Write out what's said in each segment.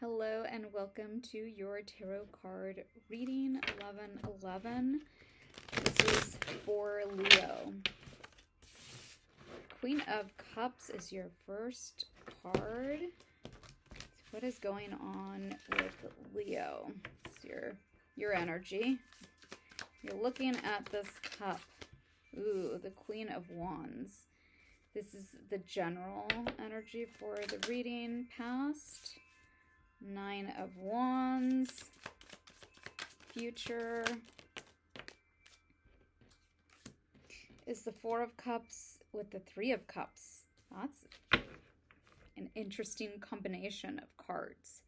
Hello and welcome to your tarot card reading 1111. This is for Leo. Queen of Cups is your first card. What is going on with Leo? It's your energy. You're looking at this cup. Ooh, the Queen of Wands. This is the general energy for the reading. Past. Nine of Wands. Future is the Four of Cups with the Three of Cups. That's an interesting combination of cards.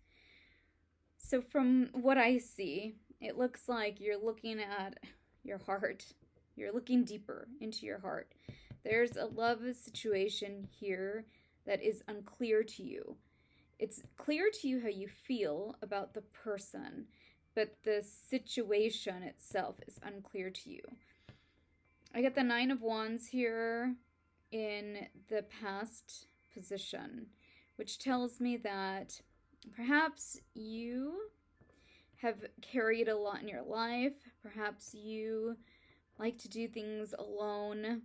So from what I see, it looks like you're looking at your heart. You're looking deeper into your heart. There's a love situation here that is unclear to you. It's clear to you how you feel about the person, but the situation itself is unclear to you. I get the Nine of Wands here in the past position, which tells me that perhaps you have carried a lot in your life. Perhaps you like to do things alone.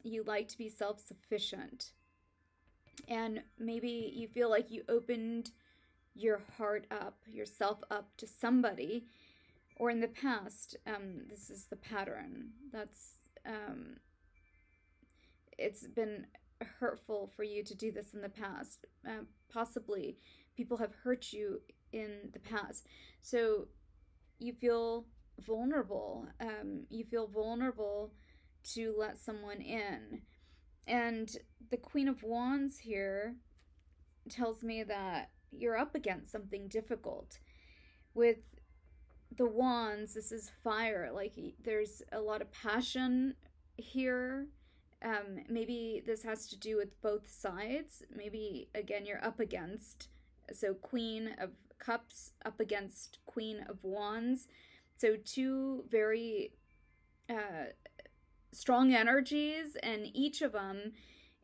You like to be self-sufficient. And maybe you feel like you opened your heart up, yourself up to somebody, or in the past, this is the pattern. It's been hurtful for you to do this in the past. Possibly people have hurt you in the past. So you feel vulnerable. You feel vulnerable to let someone in. And the Queen of Wands here tells me that you're up against something difficult. With the wands, this is fire. Like, there's a lot of passion here. Maybe this has to do with both sides. Maybe, again, you're up against. So Queen of Cups up against Queen of Wands. So two very strong energies, and each of them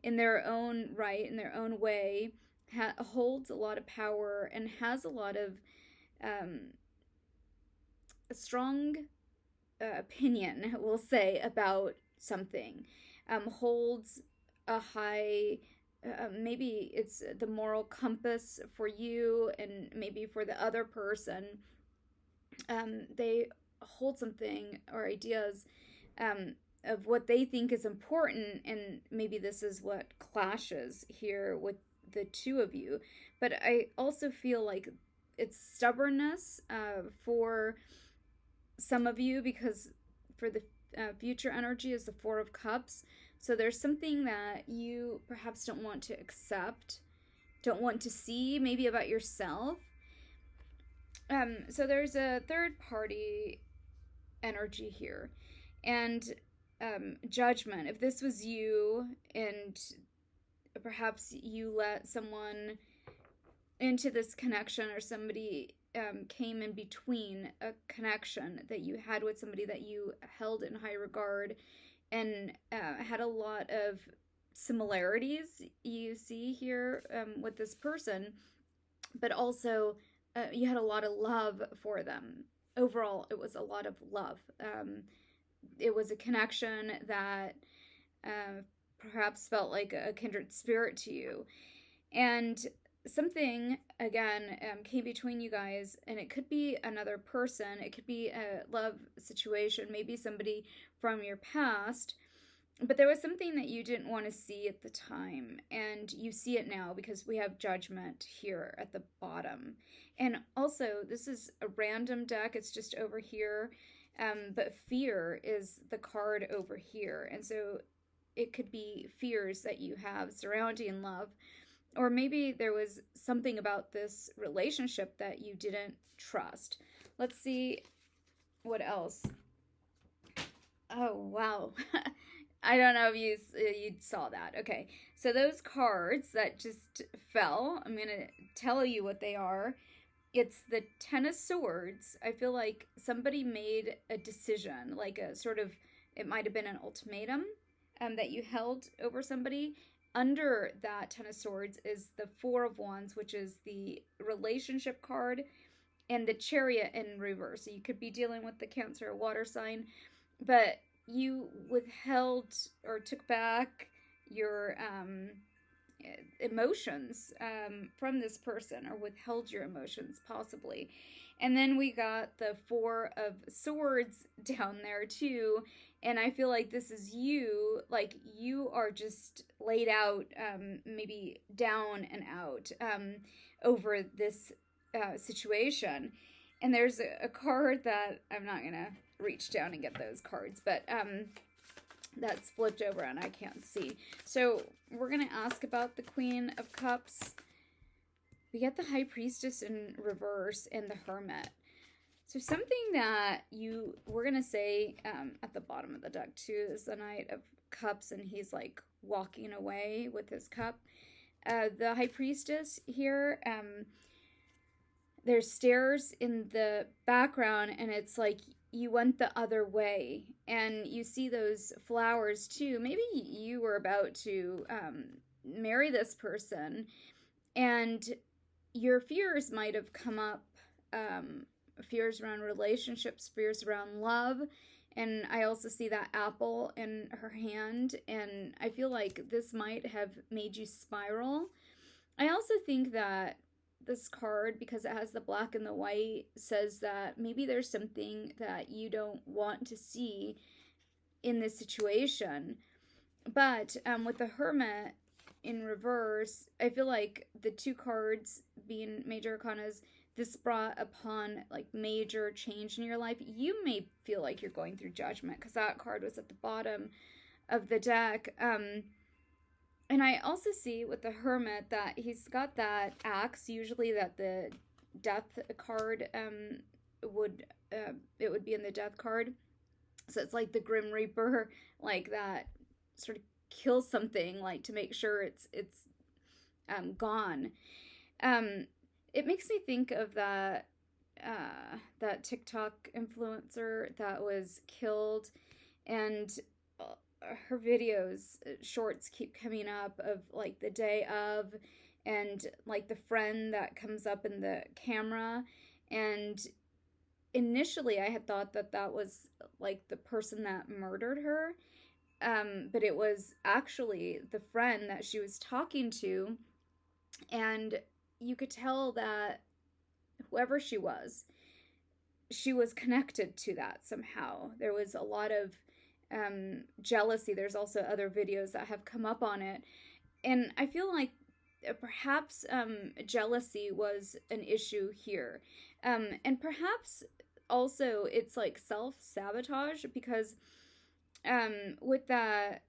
in their own right, in their own way, holds a lot of power and has a lot of a strong opinion, we'll say, about something. Holds a high, maybe it's the moral compass for you and maybe for the other person. They hold something or ideas of what they think is important, and maybe this is what clashes here with the two of you. But I also feel like it's stubbornness for some of you, because for the future energy is the Four of Cups. So there's something that you perhaps don't want to accept, don't want to see, maybe about yourself. So there's a third party energy here, and judgment. If this was you and perhaps you let someone into this connection, or somebody came in between a connection that you had with somebody that you held in high regard and had a lot of similarities you see here with this person, but also you had a lot of love for them. Overall, it was a lot of love. It was a connection that perhaps felt like a kindred spirit to you. And something, again, came between you guys, and it could be another person. It could be a love situation, maybe somebody from your past. But there was something that you didn't want to see at the time, and you see it now because we have judgment here at the bottom. And also, this is a random deck. It's just over here. But fear is the card over here. And so it could be fears that you have surrounding love. Or maybe there was something about this relationship that you didn't trust. Let's see what else. Oh, wow. I don't know if you saw that. Okay, so those cards that just fell, I'm going to tell you what they are. It's the Ten of Swords. I feel like somebody made a decision, like a sort of, it might have been an ultimatum that you held over somebody, under that Ten of Swords is the Four of Wands, which is the relationship card, and the Chariot in reverse. So you could be dealing with the Cancer or water sign, but you withheld or took back your emotions from this person, or withheld your emotions possibly. And then we got the Four of Swords down there too, and I feel like this is you, like you are just laid out, maybe down and out, over this situation. And there's a card that I'm not gonna reach down and get those cards, but that's flipped over and I can't see. So we're gonna ask about the Queen of Cups. We get the High Priestess in reverse and the Hermit. So something that we're gonna say at the bottom of the deck too is the Knight of Cups, and he's like walking away with his cup. The High Priestess here, there's stairs in the background, and it's like you went the other way, and you see those flowers too. Maybe you were about to marry this person, and your fears might have come up, fears around relationships, fears around love. And I also see that apple in her hand, and I feel like this might have made you spiral. I also think that this card, because it has the black and the white, says that maybe there's something that you don't want to see in this situation. But with the Hermit in reverse, I feel like the two cards being major arcanas, this brought upon like major change in your life. You may feel like you're going through judgment because that card was at the bottom of the deck. And I also see with the Hermit that he's got that axe, usually that the death card would be in the death card. So it's like the Grim Reaper, like that sort of kills something, like to make sure it's gone. It makes me think of that TikTok influencer that was killed, and her videos, shorts keep coming up of like the day of, and like the friend that comes up in the camera. And initially I had thought that was like the person that murdered her, but it was actually the friend that she was talking to. And you could tell that whoever she was connected to that somehow. There was a lot of jealousy. There's also other videos that have come up on it, and I feel like perhaps jealousy was an issue here, and perhaps also it's like self-sabotage, because with that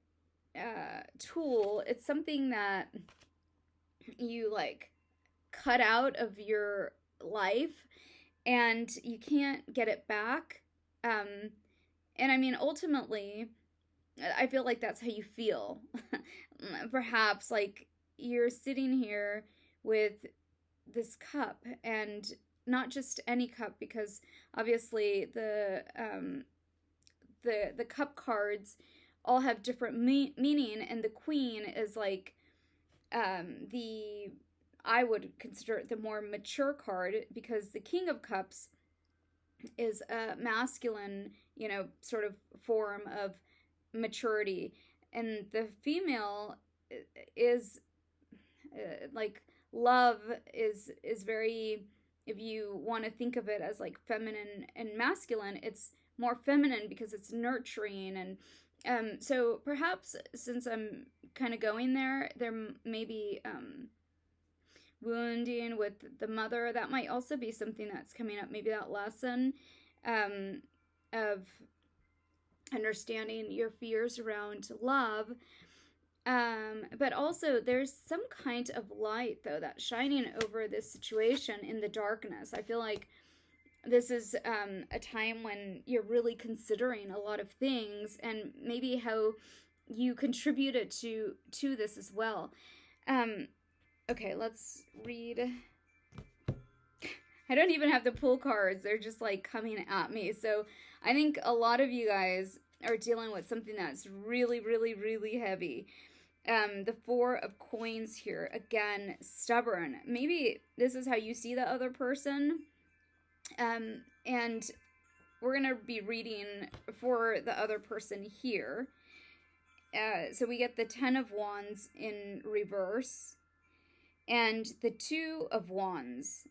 tool, it's something that you like cut out of your life and you can't get it back. And I mean, ultimately, I feel like that's how you feel. Perhaps like you're sitting here with this cup, and not just any cup, because obviously the cup cards all have different meaning, and the Queen is like I would consider it the more mature card, because the King of Cups is a masculine, sort of form of maturity, and the female is like love is very, if you want to think of it as like feminine and masculine, it's more feminine because it's nurturing. And so perhaps since I'm kind of going there may be wounding with the mother. That might also be something that's coming up, maybe that lesson of understanding your fears around love. But also there's some kind of light though that's shining over this situation in the darkness. I feel like this is a time when you're really considering a lot of things, and maybe how you contributed to this as well. Okay, let's read. I don't even have to pull cards. They're just like coming at me. So I think a lot of you guys are dealing with something that's really, really, really heavy. The Four of Coins here, again, stubborn. Maybe this is how you see the other person. And we're going to be reading for the other person here. So we get the Ten of Wands in reverse and the Two of Wands.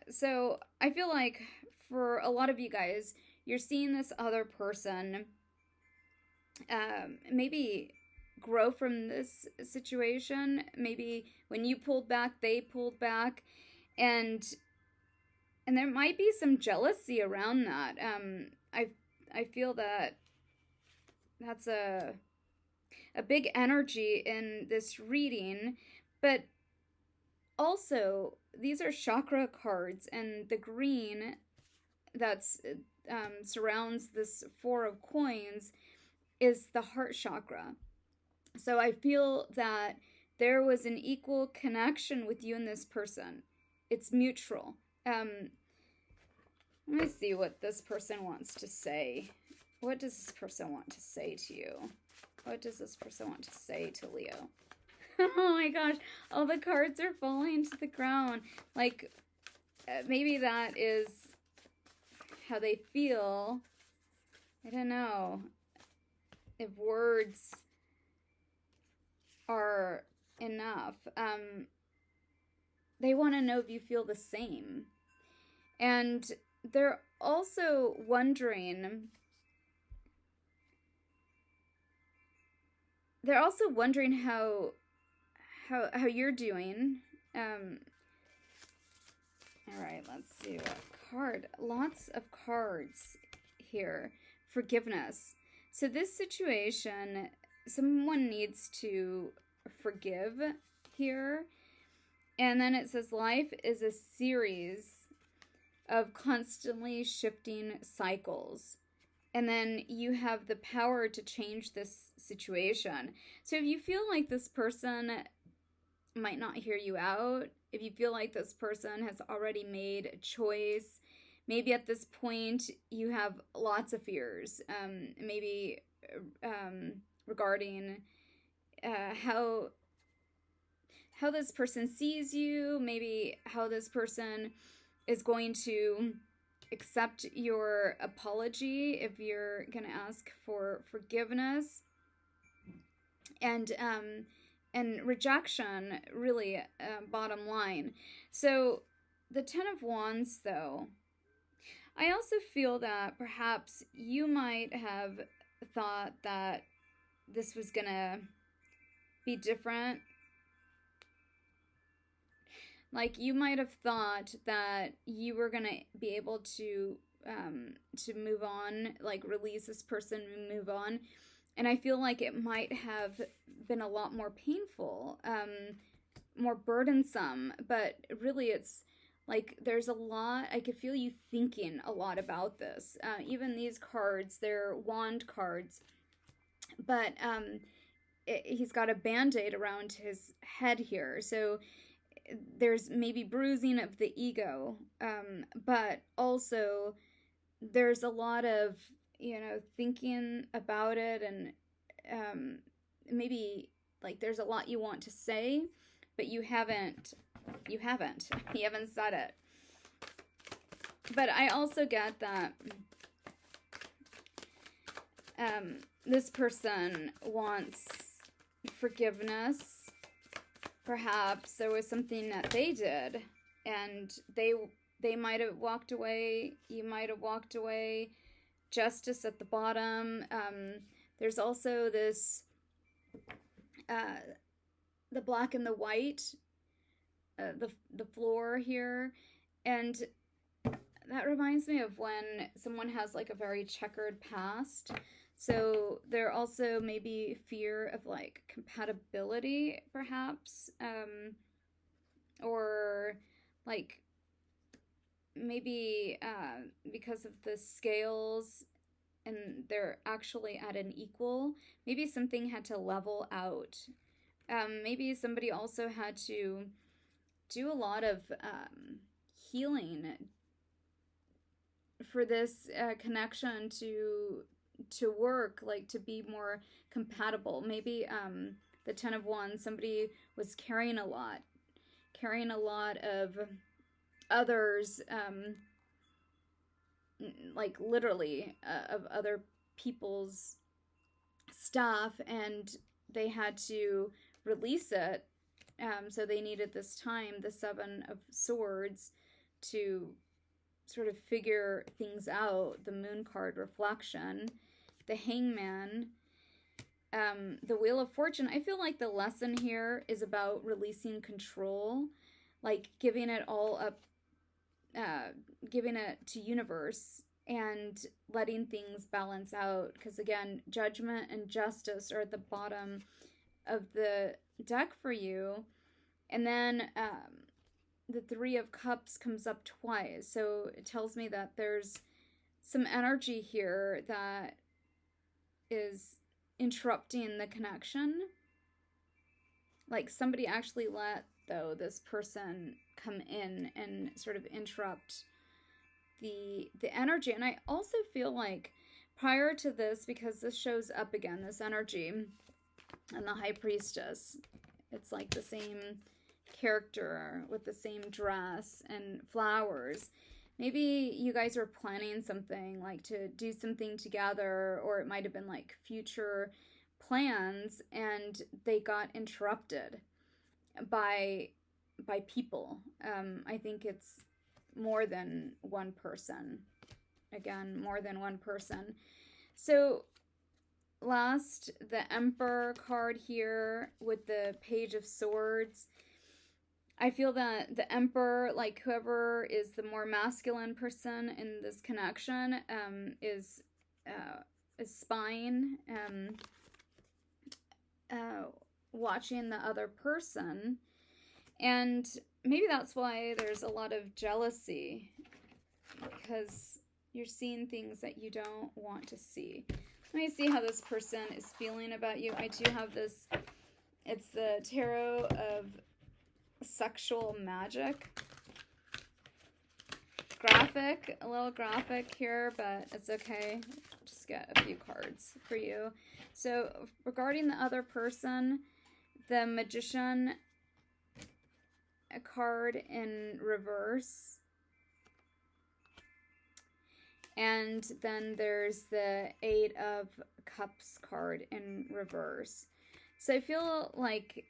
So I feel like for a lot of you guys, you're seeing this other person maybe grow from this situation. Maybe when you pulled back, they pulled back, and there might be some jealousy around that. I feel that that's a big energy in this reading, but also these are chakra cards, and the green that's surrounds this Four of Coins is the heart chakra. So I feel that there was an equal connection with you and this person. It's mutual. Let me see what this person wants to say. What does this person want to say to you? What does this person want to say to Leo? Oh my gosh, all the cards are falling to the ground. Like, maybe that is how they feel. I don't know if words are enough. They want to know if you feel the same. And they're also wondering how you're doing. All right, let's see what card. Lots of cards here. Forgiveness. So this situation, someone needs to forgive here. And then it says life is a series of constantly shifting cycles. And then you have the power to change this situation. So if you feel like this person might not hear you out, if you feel like this person has already made a choice, maybe at this point you have lots of fears, maybe regarding how this person sees you, maybe how this person is going to accept your apology if you're going to ask for forgiveness, and rejection, really, bottom line. So the Ten of Wands, though, I also feel that perhaps you might have thought that this was gonna be different. Like, you might have thought that you were gonna be able to move on, like release this person and move on. And I feel like it might have been a lot more painful, more burdensome, but really it's like there's a lot. I could feel you thinking a lot about this. Even these cards, they're wand cards, but he's got a band-aid around his head here. So there's maybe bruising of the ego, but also there's a lot of, thinking about it, and maybe like there's a lot you want to say, but you haven't said it. But I also get that this person wants forgiveness. Perhaps there was something that they did, and they might have walked away. You might have walked away. Justice at the bottom. There's also this, the black and the white, the floor here, and that reminds me of when someone has like a very checkered past. So there also may be fear of like compatibility, perhaps, or like maybe because of the scales and they're actually at an equal, maybe something had to level out. Maybe somebody also had to do a lot of healing for this connection to to work, like to be more compatible. Maybe the 10 of Wands, somebody was carrying a lot of others, like literally of other people's stuff, and they had to release it. So they needed this time, the Seven of Swords, to sort of figure things out. The Moon card, reflection, the Hangman, the Wheel of Fortune. I feel like the lesson here is about releasing control, like giving it all up, giving it to universe and letting things balance out. Because again, judgment and justice are at the bottom of the deck for you. And then the Three of Cups comes up twice. So it tells me that there's some energy here that is interrupting the connection. Like somebody actually let, though, this person come in and sort of interrupt the energy. And I also feel like prior to this, because this shows up again, this energy, and the High Priestess, it's like the same character with the same dress and flowers. Maybe you guys were planning something, like to do something together, or it might have been like future plans, and they got interrupted by people. I think it's more than one person. Again, more than one person. So last, the Emperor card here with the Page of Swords. I feel that the Emperor, like whoever is the more masculine person in this connection, is spying, watching the other person. And maybe that's why there's a lot of jealousy, because you're seeing things that you don't want to see. Let me see how this person is feeling about you. I do have this, it's the Tarot of Sexual Magic. Graphic, a little graphic here, but it's okay. Just get a few cards for you. So regarding the other person, the Magician, a card in reverse. And then there's the Eight of Cups card in reverse. So I feel like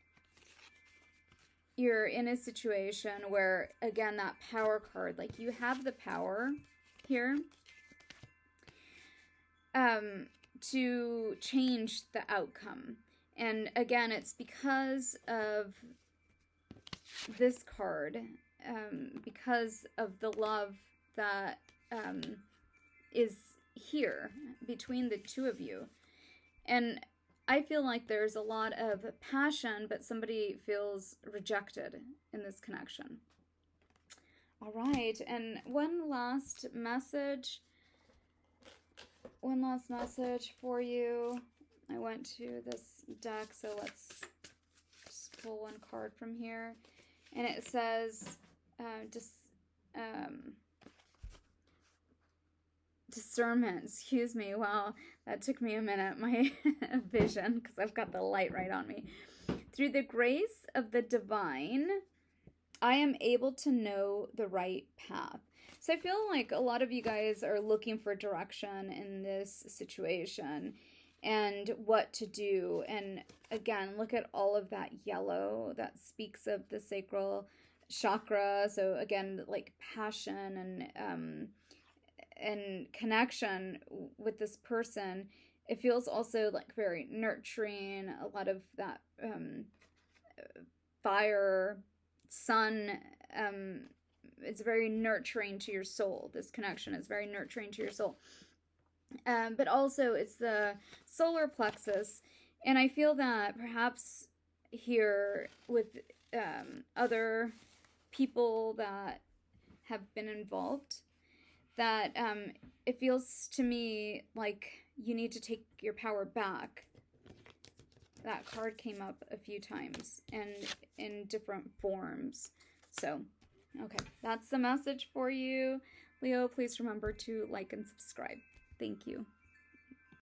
you're in a situation where, again, that Power card, like you have the power here to change the outcome. And again, it's because of this card, because of the love that is here between the two of you. And I feel like there's a lot of passion, but somebody feels rejected in this connection. All right, and one last message for you. I went to this deck, so let's just pull one card from here. And it says, discernment, excuse me. Wow, that took me a minute, my vision, because I've got the light right on me. Through the grace of the divine, I am able to know the right path. So I feel like a lot of you guys are looking for direction in this situation and what to do. And again, look at all of that yellow that speaks of the sacral chakra. So again, like passion and connection with this person. It feels also like very nurturing, a lot of that fire, sun. It's very nurturing to your soul. This connection is very nurturing to your soul. But also it's the solar plexus. And I feel that perhaps here with other people that have been involved, that it feels to me like you need to take your power back. That card came up a few times and in different forms. So, okay, that's the message for you. Leo, please remember to like and subscribe. Thank you.